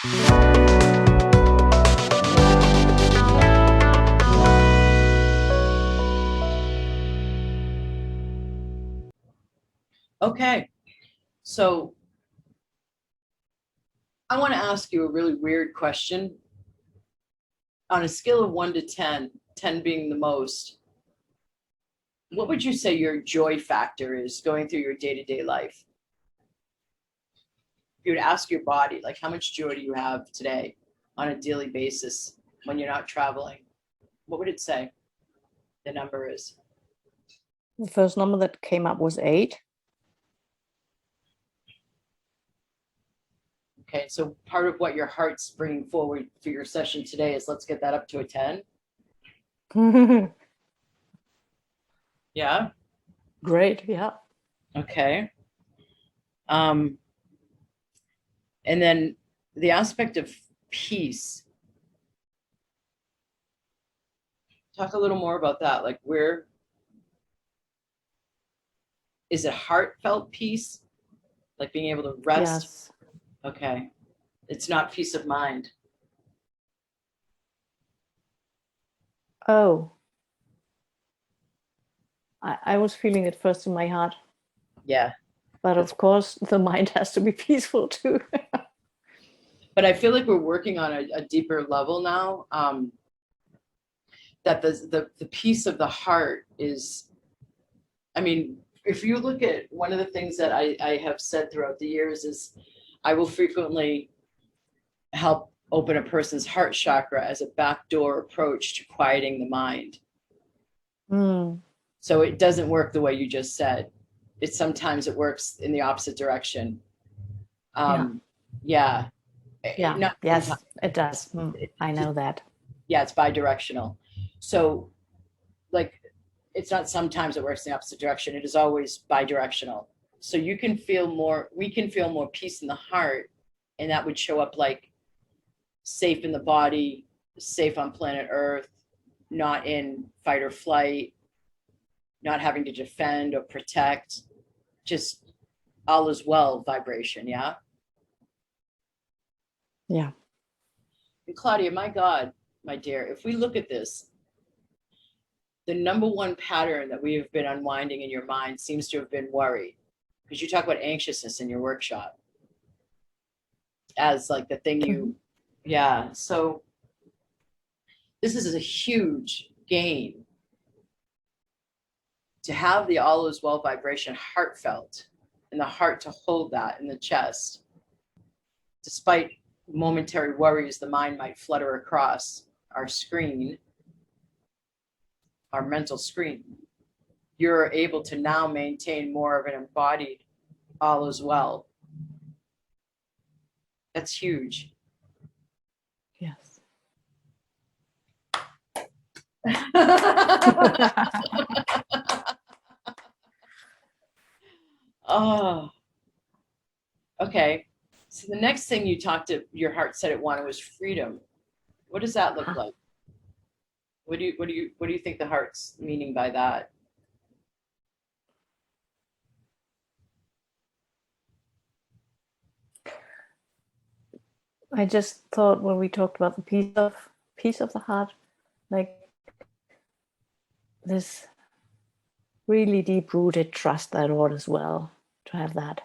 Okay, so I want to ask you a really weird question. On a scale of 1 to 10, 10 being the most, what would you say your joy factor is going through your day-to-day life? If you would ask your body, like, how much joy do you have today on a daily basis when you're not traveling? What would it say the number is? The first number that came up was 8. Okay, so part of what your heart's bringing forward for your session today is let's get that up to a 10. Yeah. Great. Yeah. Okay. And then the aspect of peace. Talk a little more about that. Like, where is it? Heartfelt peace, like being able to rest. Yes. Okay. It's not peace of mind. Oh. I was feeling it first in my heart. Yeah. But of course, the mind has to be peaceful too. But I feel like we're working on a deeper level now. That the peace of the heart is, I mean, if you look at one of the things that I have said throughout the years is I will frequently help open a person's heart chakra as a backdoor approach to quieting the mind. So it doesn't work the way you just said. Sometimes it works in the opposite direction. Yeah. Yes, it does. I know that. Yeah, it's bi-directional. So, like, it's not sometimes it works in the opposite direction. It is always bi-directional. So we can feel more peace in the heart, and that would show up like safe in the body, safe on planet Earth, not in fight or flight, not having to defend or protect, just all is well vibration. Yeah. Yeah. And Claudia, my God, my dear, if we look at this, the number one pattern that we have been unwinding in your mind seems to have been worry, because you talk about anxiousness in your workshop as like the thing yeah. So this is a huge gain to have the all is well vibration heartfelt, and the heart to hold that in the chest. Despite momentary worries the mind might flutter across our screen, our mental screen, you're able to now maintain more of an embodied all is well. That's huge. Yes. Oh, okay. So the next thing your heart said it wanted was freedom. What does that look like? What do you think the heart's meaning by that? I just thought when we talked about the peace of the heart, like this really deep-rooted trust that ought as well to have that.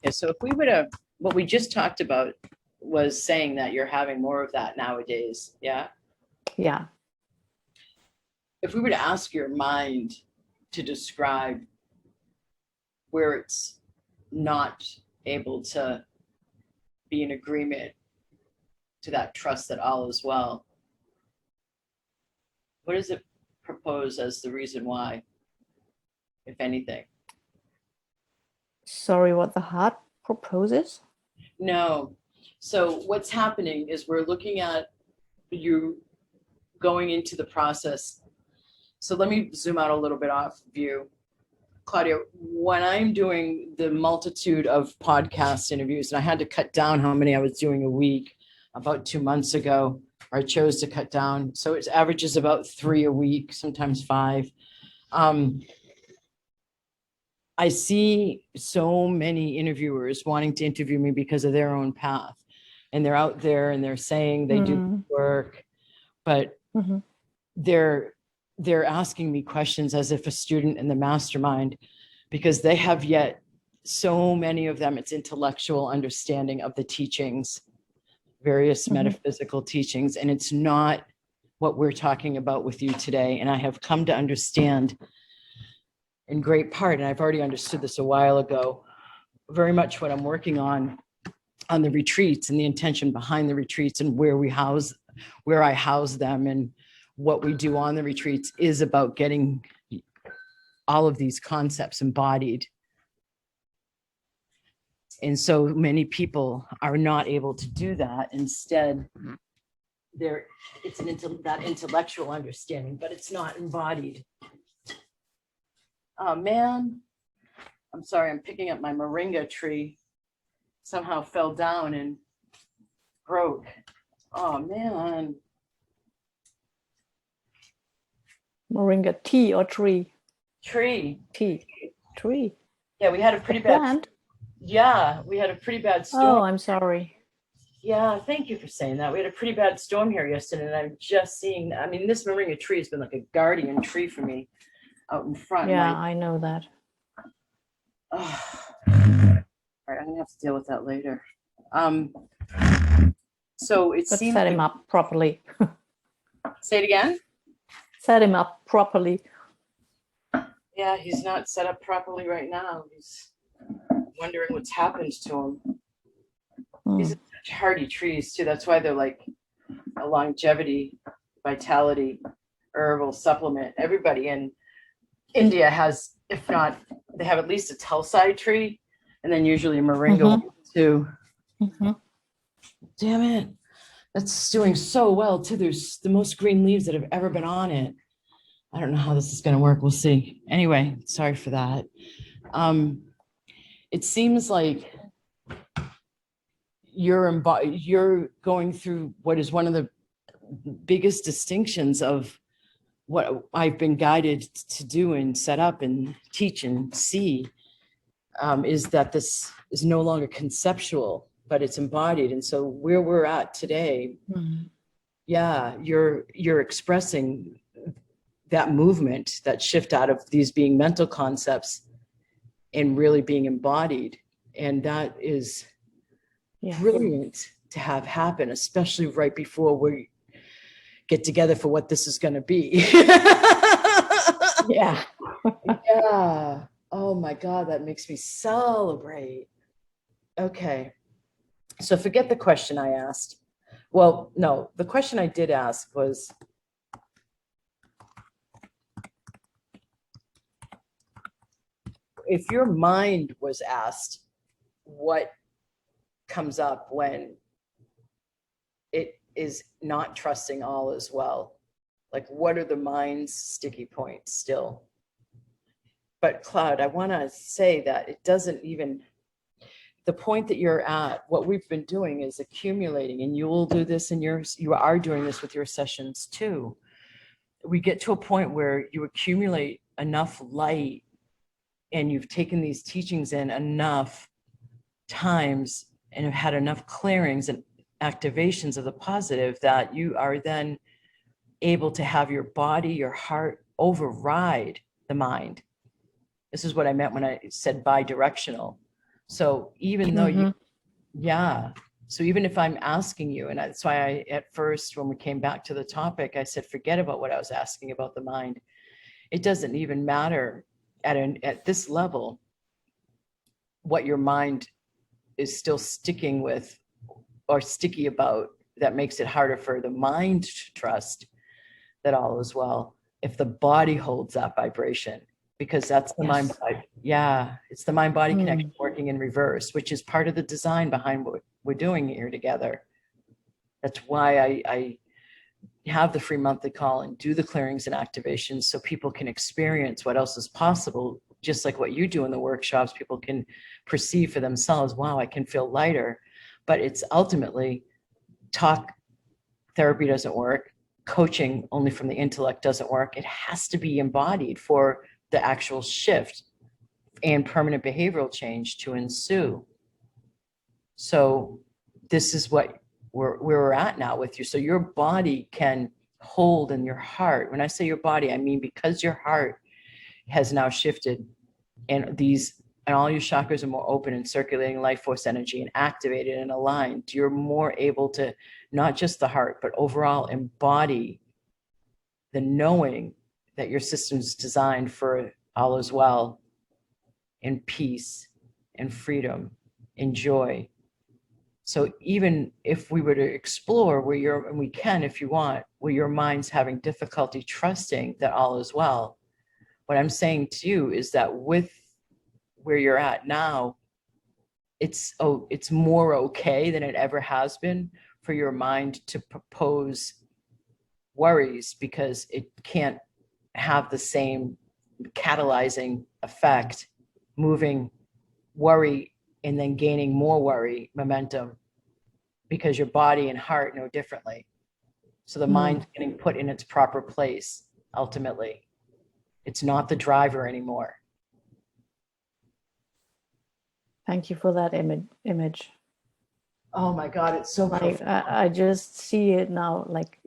Okay, so if we were to, what we just talked about was saying that you're having more of that nowadays, yeah? Yeah. If we were to ask your mind to describe where it's not able to be in agreement to that trust that all is well, what does it propose as the reason why, if anything? Sorry, what the heart proposes? No. So what's happening is we're looking at you going into the process. So let me zoom out a little bit off view. Claudia, when I'm doing the multitude of podcast interviews, and I had to cut down how many I was doing a week, about 2 months ago, or I chose to cut down. So it averages about 3 a week, sometimes 5. I see so many interviewers wanting to interview me because of their own path. And they're out there and they're saying they do work, but they're asking me questions as if a student in the mastermind, because they have yet, so many of them, it's intellectual understanding of the teachings, various metaphysical teachings, and it's not what we're talking about with you today. And I have come to understand in great part, and I've already understood this a while ago, very much what I'm working on the retreats and the intention behind the retreats and where I house them and what we do on the retreats is about getting all of these concepts embodied. And so many people are not able to do that. Instead, it's that intellectual understanding, but it's not embodied. Oh man, I'm sorry, I'm picking up my moringa tree. Somehow fell down and broke. Oh man. Moringa tea or tree? Tree. Tree. Yeah, we had a pretty bad. Yeah, we had a pretty bad storm. Oh, I'm sorry. Yeah, thank you for saying that. We had a pretty bad storm here yesterday, and I'm just seeing. I mean, this moringa tree has been like a guardian tree for me out in front. Yeah, I know that. Oh. All right, I'm gonna have to deal with that later. So it seems. Set him up properly. Say it again. Set him up properly. Yeah, he's not set up properly right now. He's wondering what's happened to him. These are such hardy trees too. That's why they're like a longevity, vitality, herbal supplement. Everybody in India has, if not, they have at least a telside tree, and then usually a moringa too. Damn it. That's doing so well too. There's the most green leaves that have ever been on it. I don't know how this is going to work. We'll see. Anyway, sorry for that. It seems like you're going through what is one of the biggest distinctions of what I've been guided to do and set up and teach and see, is that this is no longer conceptual, but it's embodied. And so where we're at today, you're expressing that movement, that shift out of these being mental concepts and really being embodied. And that is brilliant to have happen, especially right before we get together for what this is going to be. Yeah. Oh my God, that makes me celebrate. Okay. So forget the question I asked. Well, no, the question I did ask was, if your mind was asked what comes up when it is not trusting all as well, like what are the mind's sticky points still? But Claude, I want to say that it doesn't even, the point that you're at, what we've been doing is accumulating, and you will do this in yours, you are doing this with your sessions too. We get to a point where you accumulate enough light and you've taken these teachings in enough times and have had enough clearings and activations of the positive that you are then able to have your body, your heart override the mind. This is what I meant when I said bi-directional. So even though so even if I'm asking you, and that's why I, at first, when we came back to the topic, I said, forget about what I was asking about the mind. It doesn't even matter at this level what your mind is still sticking with or sticky about, that makes it harder for the mind to trust that all is well, if the body holds that vibration, because that's the mind body. It's the mind body connection working in reverse, which is part of the design behind what we're doing here together. That's why I have the free monthly call and do the clearings and activations, so people can experience what else is possible, just like what you do in the workshops. People can perceive for themselves, wow, I can feel lighter. But it's ultimately talk therapy doesn't work. Coaching only from the intellect doesn't work. It has to be embodied for the actual shift and permanent behavioral change to ensue. So this is what we're at now with you. So your body can hold in your heart. When I say your body, I mean because your heart has now shifted and all your chakras are more open and circulating life force energy and activated and aligned, you're more able to not just the heart, but overall embody the knowing that your system's designed for all is well, in peace, in freedom, in joy. So even if we were to explore and we can, if you want, where your mind's having difficulty trusting that all is well, what I'm saying to you is that with where you're at now, it's more okay than it ever has been for your mind to propose worries, because it can't have the same catalyzing effect, moving worry and then gaining more worry momentum, because your body and heart know differently. So the mind's getting put in its proper place. Ultimately, it's not the driver anymore. Thank you for that image. Oh my God, it's so like I just see it now. Like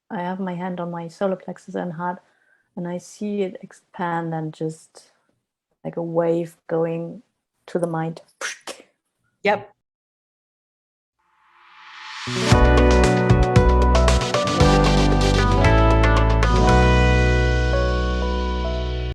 I have my hand on my solar plexus and heart, and I see it expand and just like a wave going to the mind. Yep.